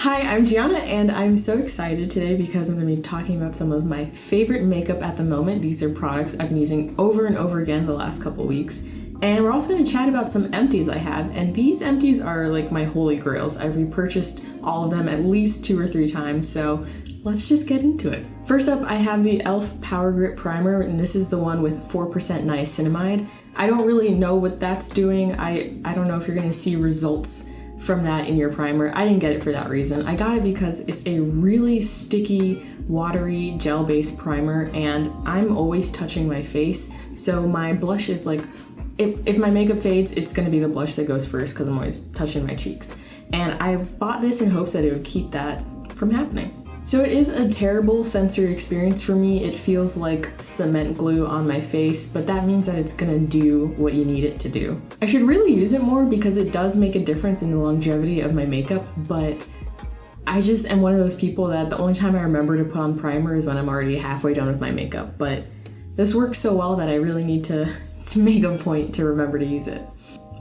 Hi, I'm Gianna and I'm so excited today because I'm going to be talking about some of my favorite makeup at the moment. These are products I've been using over and over again the last couple weeks. And we're also going to chat about some empties I have, and these empties are like my holy grails. I've repurchased all of them at least 2 or 3 times, so let's just get into it. First up, I have the e.l.f. Power Grip Primer, and this is the one with 4% niacinamide. I don't really know what that's doing. I don't know if you're going to see results from that in your primer. I didn't get it for that reason. I got it because it's a really sticky, watery, gel-based primer, and I'm always touching my face, so my blush is like, if my makeup fades, it's gonna be the blush that goes first because I'm always touching my cheeks. And I bought this in hopes that it would keep that from happening. So it is a terrible sensory experience for me. It feels like cement glue on my face, but that means that it's gonna do what you need it to do. I should really use it more because it does make a difference in the longevity of my makeup, but I just am one of those people that the only time I remember to put on primer is when I'm already halfway done with my makeup, but this works so well that I really need to make a point to remember to use it.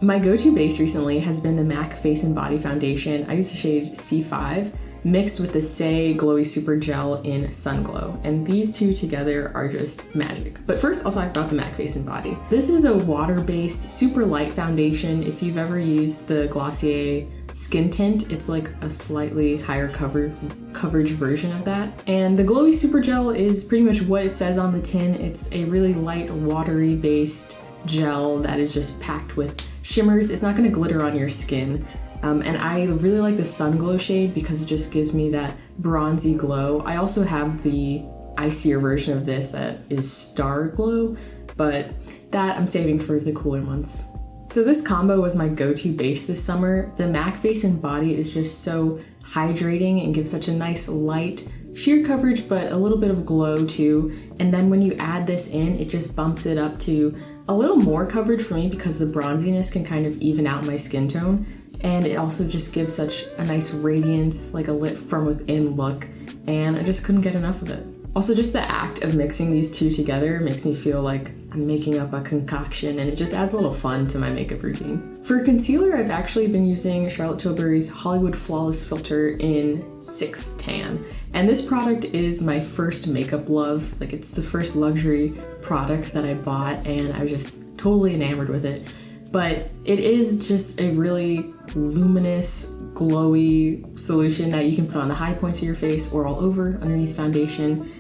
My go-to base recently has been the MAC Face and Body Foundation. I use the shade C5 mixed with the Saie Glowy Super Gel in Sunglow, and these two together are just magic. But first, I'll talk about the MAC Face and Body. This is a water-based, super light foundation. If you've ever used the Glossier Skin Tint, it's like a slightly higher coverage version of that. And the Glowy Super Gel is pretty much what it says on the tin. It's a really light, watery based gel that is just packed with shimmers. It's not gonna glitter on your skin. And I really like the Sunglow shade because it just gives me that bronzy glow. I also have the icier version of this that is Star Glow, but that I'm saving for the cooler months. So this combo was my go-to base this summer. The MAC Face and Body is just so hydrating and gives such a nice light, sheer coverage, but a little bit of glow too. And then when you add this in, it just bumps it up to a little more coverage for me because the bronziness can kind of even out my skin tone. And it also just gives such a nice radiance, like a lit from within look, and I just couldn't get enough of it. Also, just the act of mixing these two together makes me feel like I'm making up a concoction, and it just adds a little fun to my makeup routine. For concealer, I've actually been using Charlotte Tilbury's Hollywood Flawless Filter in 6 Tan. And this product is my first makeup love. Like, it's the first luxury product that I bought, and I was just totally enamored with it. But it is just a really luminous, glowy solution that you can put on the high points of your face or all over underneath foundation.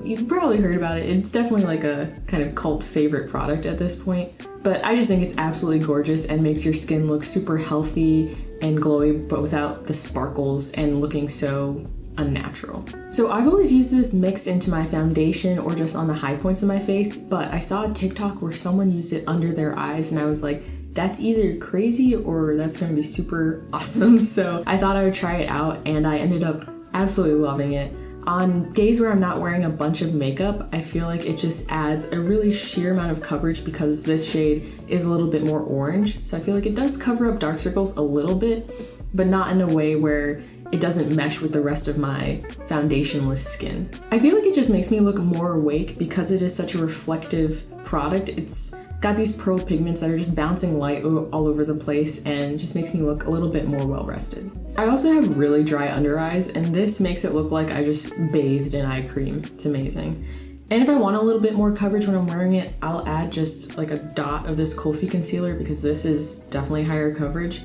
You've probably heard about it. It's definitely like a kind of cult favorite product at this point. But I just think it's absolutely gorgeous and makes your skin look super healthy and glowy, but without the sparkles and looking so unnatural. So I've always used this mixed into my foundation or just on the high points of my face, but I saw a TikTok where someone used it under their eyes and I was like, that's either crazy or that's gonna be super awesome. So I thought I would try it out and I ended up absolutely loving it. On days where I'm not wearing a bunch of makeup, I feel like it just adds a really sheer amount of coverage because this shade is a little bit more orange. So I feel like it does cover up dark circles a little bit, but not in a way where it doesn't mesh with the rest of my foundationless skin. I feel like it just makes me look more awake because it is such a reflective product. It's got these pearl pigments that are just bouncing light all over the place and just makes me look a little bit more well-rested. I also have really dry under eyes, and this makes it look like I just bathed in eye cream. It's amazing. And if I want a little bit more coverage when I'm wearing it, I'll add just like a dot of this Kulfi concealer because this is definitely higher coverage.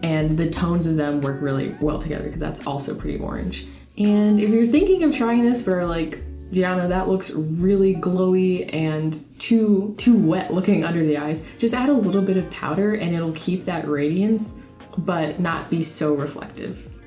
And the tones of them work really well together because that's also pretty orange. And if you're thinking of trying this but are like, Gianna, that looks really glowy and too wet looking under the eyes, just add a little bit of powder and it'll keep that radiance but not be so reflective.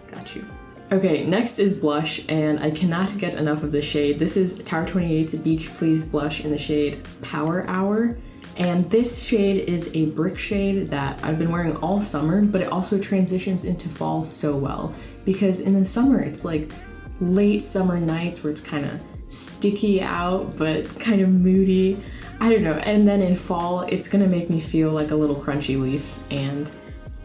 Got you. Okay, next is blush, and I cannot get enough of this shade. This is Tower 28's Beach Please blush in the shade Power Hour. And this shade is a brick shade that I've been wearing all summer, but it also transitions into fall so well. Because in the summer, it's like late summer nights where it's kind of sticky out, but kind of moody. I don't know. And then in fall, it's gonna make me feel like a little crunchy leaf. And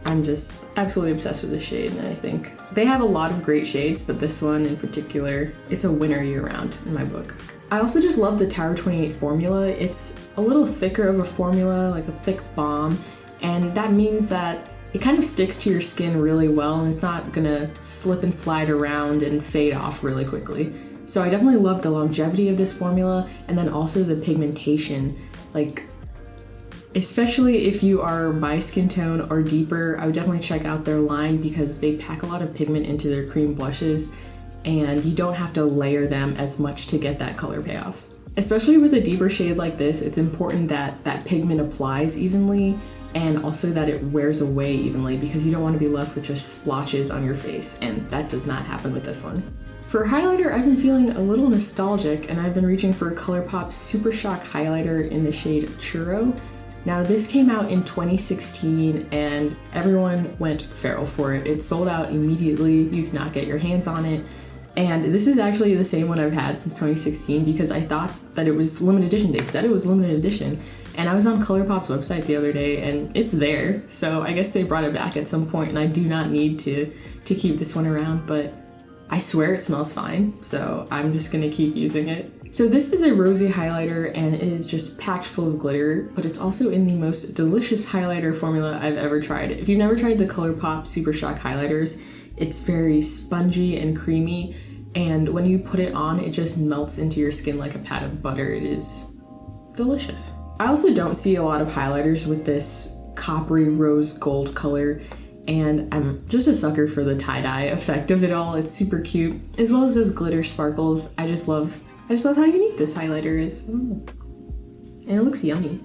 I'm just absolutely obsessed with this shade. And I think they have a lot of great shades, but this one in particular, it's a winner year round in my book. I also just love the Tower 28 formula. It's a little thicker of a formula, like a thick balm, and that means that it kind of sticks to your skin really well, and it's not gonna slip and slide around and fade off really quickly. So I definitely love the longevity of this formula, and then also the pigmentation. Like, especially if you are my skin tone or deeper, I would definitely check out their line because they pack a lot of pigment into their cream blushes, and you don't have to layer them as much to get that color payoff. Especially with a deeper shade like this, it's important that that pigment applies evenly and also that it wears away evenly, because you don't want to be left with just splotches on your face, and that does not happen with this one. For highlighter, I've been feeling a little nostalgic, and I've been reaching for ColourPop Super Shock highlighter in the shade Churro. Now this came out in 2016 and everyone went feral for it. It sold out immediately, you could not get your hands on it. And this is actually the same one I've had since 2016 because I thought that it was limited edition. They said it was limited edition. And I was on ColourPop's website the other day and it's there. So I guess they brought it back at some point, and I do not need to keep this one around, but I swear it smells fine. So I'm just gonna keep using it. So this is a rosy highlighter and it is just packed full of glitter, but it's also in the most delicious highlighter formula I've ever tried. If you've never tried the ColourPop Super Shock highlighters, it's very spongy and creamy, and when you put it on, it just melts into your skin like a pat of butter. It is delicious. I also don't see a lot of highlighters with this coppery rose gold color, and I'm just a sucker for the tie-dye effect of it all. It's super cute, as well as those glitter sparkles. I just love how unique this highlighter is. Ooh. And it looks yummy.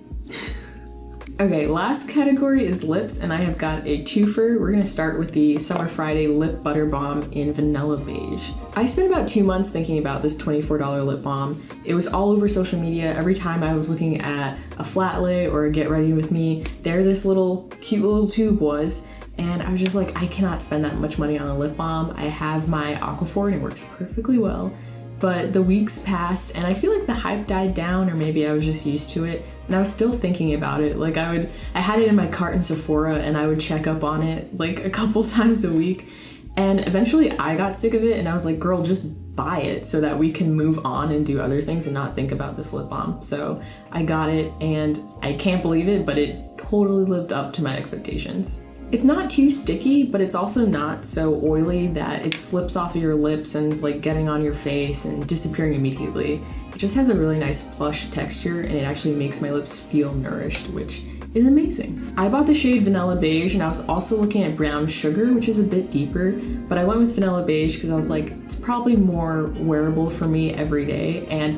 Okay, last category is lips, and I have got a twofer. We're gonna start with the Summer Friday Lip Butter Balm in Vanilla Beige. I spent about 2 months thinking about this $24 lip balm. It was all over social media. Every time I was looking at a flat lay or a Get Ready With Me, there this little cute little tube was, and I was just like, I cannot spend that much money on a lip balm. I have my Aquaphor and it works perfectly well. But the weeks passed and I feel like the hype died down, or maybe I was just used to it, and I was still thinking about it. Like I had it in my cart in Sephora and I would check up on it like a couple times a week, and eventually I got sick of it and I was like, girl, just buy it so that we can move on and do other things and not think about this lip balm. So I got it and I can't believe it, but it totally lived up to my expectations. It's not too sticky, but it's also not so oily that it slips off of your lips and is like getting on your face and disappearing immediately. It just has a really nice plush texture, and it actually makes my lips feel nourished, which is amazing. I bought the shade Vanilla Beige, and I was also looking at Brown Sugar, which is a bit deeper, but I went with Vanilla Beige because I was like, it's probably more wearable for me every day, and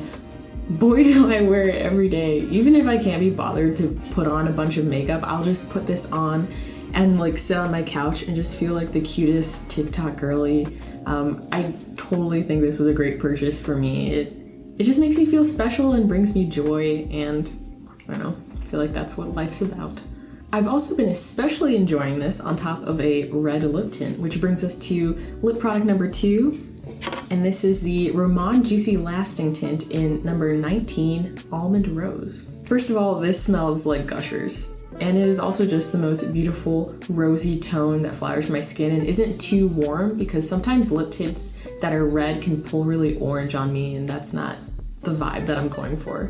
boy do I wear it every day. Even if I can't be bothered to put on a bunch of makeup, I'll just put this on and like sit on my couch and just feel like the cutest TikTok girly. I totally think this was a great purchase for me. It just makes me feel special and brings me joy, and I don't know, I feel like that's what life's about. I've also been especially enjoying this on top of a red lip tint, which brings us to lip product number 2. And this is the Roman Juicy Lasting Tint in number 19, Almond Rose. First of all, this smells like Gushers. And it is also just the most beautiful rosy tone that flowers my skin and isn't too warm, because sometimes lip tints that are red can pull really orange on me, and that's not the vibe that I'm going for.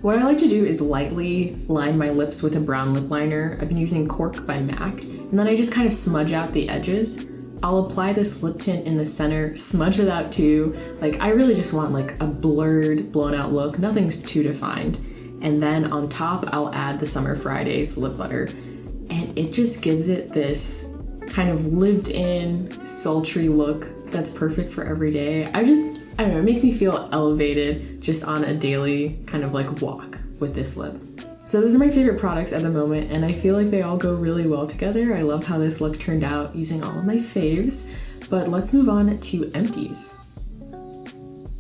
What I like to do is lightly line my lips with a brown lip liner. I've been using Cork by MAC, and then I just kind of smudge out the edges. I'll apply this lip tint in the center, smudge it out too. Like, I really just want like a blurred, blown out look. Nothing's too defined. And then on top, I'll add the Summer Fridays lip butter. And it just gives it this kind of lived in, sultry look that's perfect for every day. I don't know, it makes me feel elevated just on a daily kind of like walk with this lip. So those are my favorite products at the moment, and I feel like they all go really well together. I love how this look turned out using all of my faves, but let's move on to empties.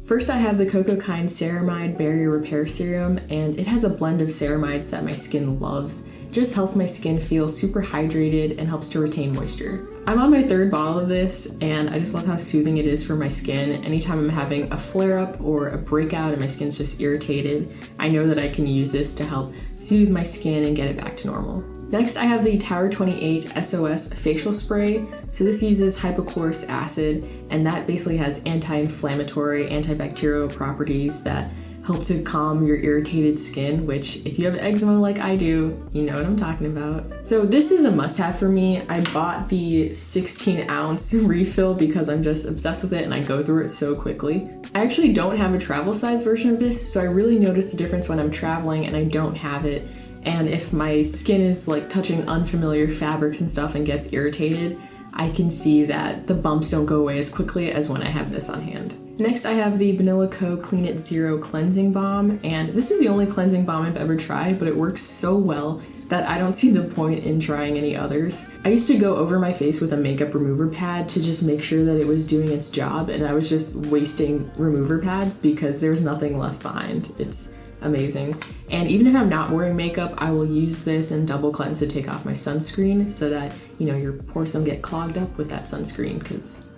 First, I have the cocokind ceramide barrier repair serum, and it has a blend of ceramides that my skin loves. It just helps my skin feel super hydrated and helps to retain moisture. I'm on my 3rd bottle of this, and I just love how soothing it is for my skin. Anytime I'm having a flare-up or a breakout and my skin's just irritated, I know that I can use this to help soothe my skin and get it back to normal. Next, I have the Tower 28 SOS facial spray. So this uses hypochlorous acid, and that basically has anti-inflammatory, antibacterial properties that help to calm your irritated skin, which if you have eczema like I do, you know what I'm talking about. So this is a must-have for me. I bought the 16-ounce refill because I'm just obsessed with it and I go through it so quickly. I actually don't have a travel size version of this, so I really notice the difference when I'm traveling and I don't have it. And if my skin is like touching unfamiliar fabrics and stuff and gets irritated, I can see that the bumps don't go away as quickly as when I have this on hand. Next, I have the Banila Co. Clean It Zero Cleansing Balm, and this is the only cleansing balm I've ever tried, but it works so well that I don't see the point in trying any others. I used to go over my face with a makeup remover pad to just make sure that it was doing its job, and I was just wasting remover pads because there was nothing left behind. It's amazing. And even if I'm not wearing makeup, I will use this and double cleanse to take off my sunscreen so that, you know, your pores don't get clogged up with that sunscreen, because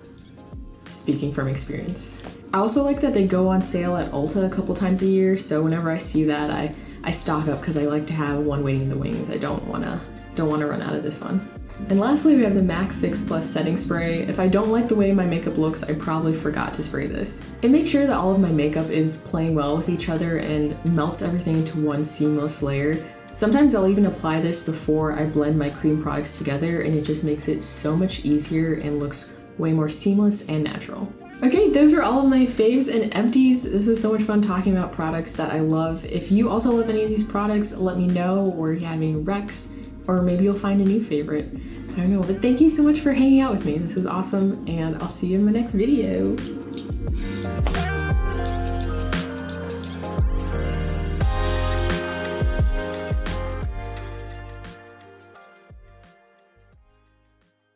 speaking from experience. I also like that they go on sale at Ulta a couple times a year, so whenever I see that, I stock up because I like to have one waiting in the wings. I don't wanna run out of this one. And lastly, we have the MAC Fix Plus Setting Spray. If I don't like the way my makeup looks, I probably forgot to spray this. It makes sure that all of my makeup is playing well with each other and melts everything into one seamless layer. Sometimes I'll even apply this before I blend my cream products together, and it just makes it so much easier and looks way more seamless and natural. Okay, those were all of my faves and empties. This was so much fun talking about products that I love. If you also love any of these products, let me know, or if you have any recs, or maybe you'll find a new favorite. I don't know, but thank you so much for hanging out with me. This was awesome, and I'll see you in my next video.